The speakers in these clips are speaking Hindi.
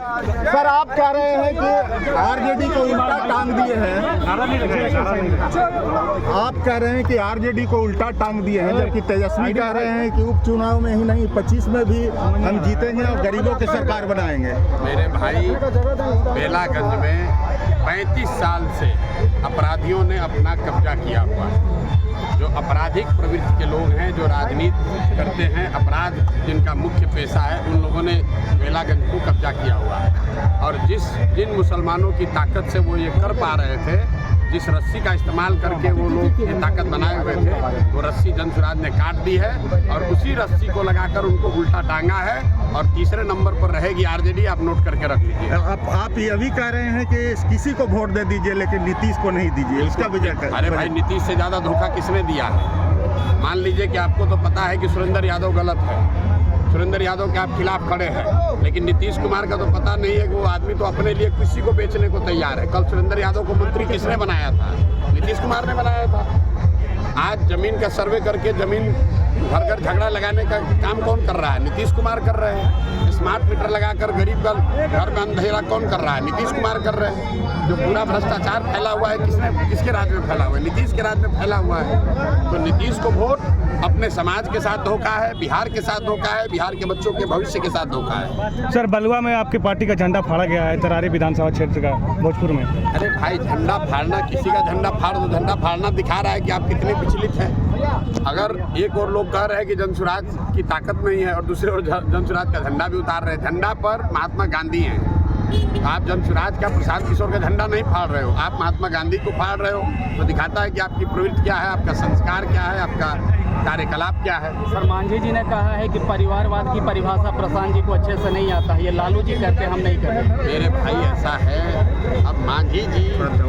सर आप कह रहे हैं कि आरजेडी को उल्टा टांग दिए हैं, आप कह रहे हैं कि आरजेडी को उल्टा टांग दिए हैं, जबकि तेजस्वी कह रहे हैं कि उपचुनाव में ही नहीं 25 में भी हम जीतेंगे और गरीबों की सरकार बनाएंगे। मेरे भाई, बेलागंज में 35 साल से अपराधियों ने अपना कब्जा किया हुआ है। जो आपराधिक प्रवृत्ति के लोग हैं, जो राजनीति करते हैं, अपराध जिनका मुख्य पेशा है, उन लोगों ने बेलागंज को कब्जा किया हुआ है। और जिन मुसलमानों की ताकत से वो ये कर पा रहे थे, जिस रस्सी का इस्तेमाल करके वो लोग ये ताकत बनाए हुए थे, वो रस्सी जनसुराज ने काट दी है और उसी रस्सी को लगाकर उनको उल्टा टांगा है। और तीसरे नंबर पर रहेगी आरजेडी, आप नोट करके रख लीजिए। आप ये भी कह रहे हैं कि किसी को वोट दे दीजिए लेकिन नीतीश को नहीं दीजिए, इसका वजह? अरे भाई, नीतीश से ज़्यादा धोखा किसने दिया है? मान लीजिए कि आपको तो पता है कि सुरेंद्र यादव गलत है, सुरेंद्र यादव के आप खिलाफ खड़े हैं, लेकिन नीतीश कुमार का तो पता नहीं है कि वो आदमी तो अपने लिए किसी को बेचने को तैयार है। कल सुरेंद्र यादव को मंत्री किसने बनाया था? नीतीश कुमार ने बनाया था। आज जमीन का सर्वे करके जमीन घर घर झगड़ा लगाने का काम कौन कर रहा है? नीतीश कुमार कर रहे हैं। स्मार्ट मीटर लगाकर गरीब का घर में अंधेरा कौन कर रहा है? नीतीश कुमार कर रहे हैं। जो पूरा भ्रष्टाचार फैला हुआ है, किसके राज में फैला हुआ है? नीतीश के राज में फैला हुआ है। तो नीतीश को वोट अपने समाज के साथ धोखा है, बिहार के साथ धोखा है, बिहार के बच्चों के भविष्य के साथ धोखा है। सर, बलुआ में आपकी पार्टी का झंडा फाड़ा गया है, तरारी विधानसभा क्षेत्र का, भोजपुर में। अरे भाई, झंडा फाड़ना, किसी का झंडा फाड़ दो, झंडा फाड़ना दिखा रहा है कि आप कितने विचलित हैं। अगर एक और लोग कह रहे हैं कि जनसुराज की ताकत नहीं है और दूसरे ओर जनसुराज का झंडा भी उतार रहे हैं, झंडा पर महात्मा गांधी हैं। आप जनसुराज का, प्रशांत किशोर का झंडा नहीं फाड़ रहे हो, आप महात्मा गांधी को फाड़ रहे हो। तो दिखाता है कि आपकी प्रवृत्ति क्या है, आपका संस्कार क्या है, आपका कार्यकलाप क्या है। सर, मांझी जी ने कहा है कि परिवारवाद की परिभाषा प्रशांत जी को अच्छे से नहीं आता है, ये लालू जी करते, हम नहीं करते। मेरे भाई, ऐसा है, अब मांझी जी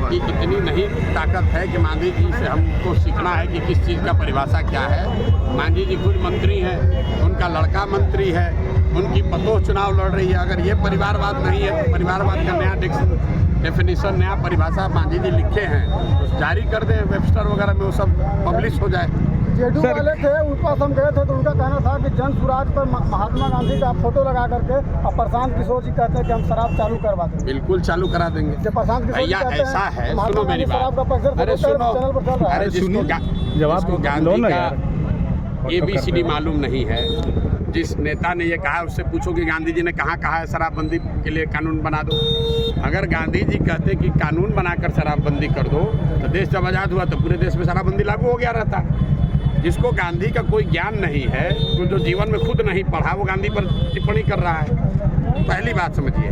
की इतनी नहीं ताकत है कि मांझी जी से हमको सीखना है कि किस चीज़ का परिभाषा क्या है। मांझी जी खुद मंत्री हैं, उनका लड़का मंत्री है, उनकी पतोह चुनाव लड़ रही है। अगर ये परिवारवाद नहीं है तो परिवारवाद का नया डेफिनेशन, नया परिभाषा मांझी जी लिखे हैं, तो जारी कर दें वेबस्टर वगैरह में, वो सब पब्लिश हो जाए। जेडू वाले थे, उनके पास हम गए थे तो उनका कहना था कि जनसुराज पर महात्मा गांधी का फोटो लगा करके, और प्रशांत किशोर जी कहते हैं कि हम शराब चालू करवा देंगे। बिल्कुल चालू करा देंगे भैया, ऐसा है। सुनो मेरी बात, अरे सुनो, अरे जिसको गांधी का ABCD मालूम नहीं है, जिस नेता ने ये कहा उससे पूछो कि गांधी जी ने कहाँ कहा है शराबबंदी के लिए कानून बना दो। अगर गांधी जी कहते कि कानून बनाकर शराबबंदी कर दो, तो देश जब आज़ाद हुआ तो पूरे देश में शराबबंदी लागू हो गया रहता। जिसको गांधी का कोई ज्ञान नहीं है, तो जो जीवन में खुद नहीं पढ़ा, वो गांधी पर टिप्पणी कर रहा है। पहली बात समझिए,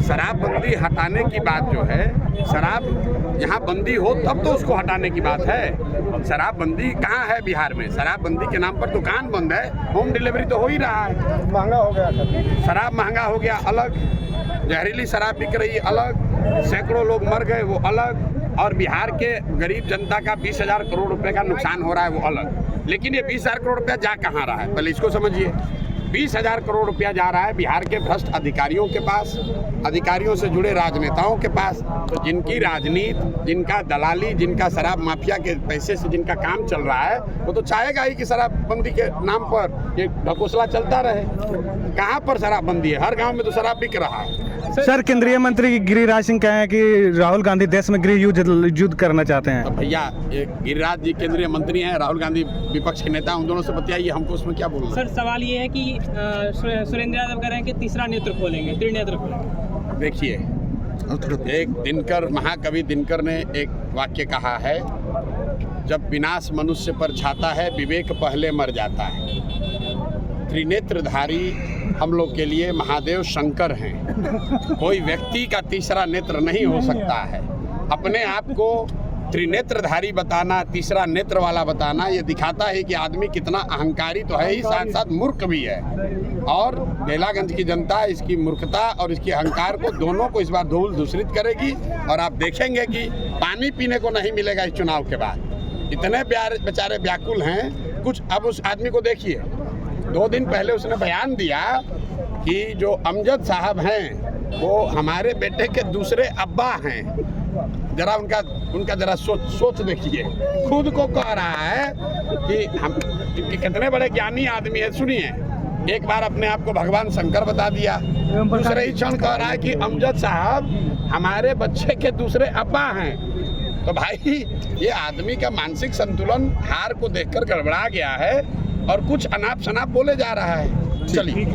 शराबबंदी हटाने की बात जो है, शराब यहाँ बंदी हो तब तो उसको हटाने की बात है। शराबबंदी कहाँ है बिहार में? शराबबंदी के नाम पर दुकान बंद है, होम डिलीवरी तो हो ही रहा है। महंगा हो गया सर, शराब महंगा हो गया अलग, जहरीली शराब बिक रही अलग, सैकड़ों लोग मर गए वो अलग, और बिहार के गरीब जनता का 20,000 करोड़ रुपए का नुकसान हो रहा है वो अलग। लेकिन ये 20,000 करोड़ रुपया जा कहाँ रहा है, पहले इसको समझिए। 20,000 करोड़ रुपया जा रहा है बिहार के भ्रष्ट अधिकारियों के पास, अधिकारियों से जुड़े राजनेताओं के पास। तो जिनकी राजनीति, जिनका दलाली, जिनका शराब माफिया के पैसे से जिनका काम चल रहा है, वो तो चाहेगा ही कि शराबबंदी के नाम पर ये ढकोसला चलता रहे। कहाँ पर शराबबंदी है? हर गांव में तो शराब बिक रहा है। सर, केंद्रीय मंत्री गिरिराज सिंह कहे हैं कि राहुल गांधी देश में गृह युद्ध करना चाहते हैं। तो भैया, गिरिराज जी केंद्रीय मंत्री हैं, राहुल गांधी विपक्ष के नेता, उन दोनों से बतियाइए, हमको उसमें क्या बोलना। सर, सवाल ये है कि सुरेंद्र यादव कह रहे हैं कि तीसरा नेत्र खोलेंगे, त्रिनेत्र खोलेंगे। देखिए, एक दिनकर, महाकवि दिनकर ने एक वाक्य कहा है, जब विनाश मनुष्य पर छाता है, विवेक पहले मर जाता है। त्रिनेत्रधारी हम लोग के लिए महादेव शंकर हैं। कोई व्यक्ति का तीसरा नेत्र नहीं हो सकता है। अपने आप को त्रिनेत्रधारी बताना, तीसरा नेत्र वाला बताना, ये दिखाता है कि आदमी कितना अहंकारी तो है ही, साथ साथ मूर्ख भी है। और बेलागंज की जनता इसकी मूर्खता और इसके अहंकार को, दोनों को इस बार धूल दूषित करेगी। और आप देखेंगे कि पानी पीने को नहीं मिलेगा इस चुनाव के बाद। इतने बेचारे व्याकुल हैं कुछ। अब उस आदमी को देखिए, 2 दिन पहले उसने बयान दिया कि जो अमजद साहब हैं वो हमारे बेटे के दूसरे अब्बा हैं। जरा उनका जरा सोच देखिए। खुद को कह रहा है कि हम कितने बड़े ज्ञानी आदमी है। सुनिए, एक बार अपने आप को भगवान शंकर बता दिया, दूसरे ही क्षण कह रहा है कि अमजद साहब हमारे बच्चे के दूसरे अब्बा हैं। तो भाई ये आदमी का मानसिक संतुलन हार को देखकर गड़बड़ा गया है और कुछ अनाप शनाप बोले जा रहा है। चलिए।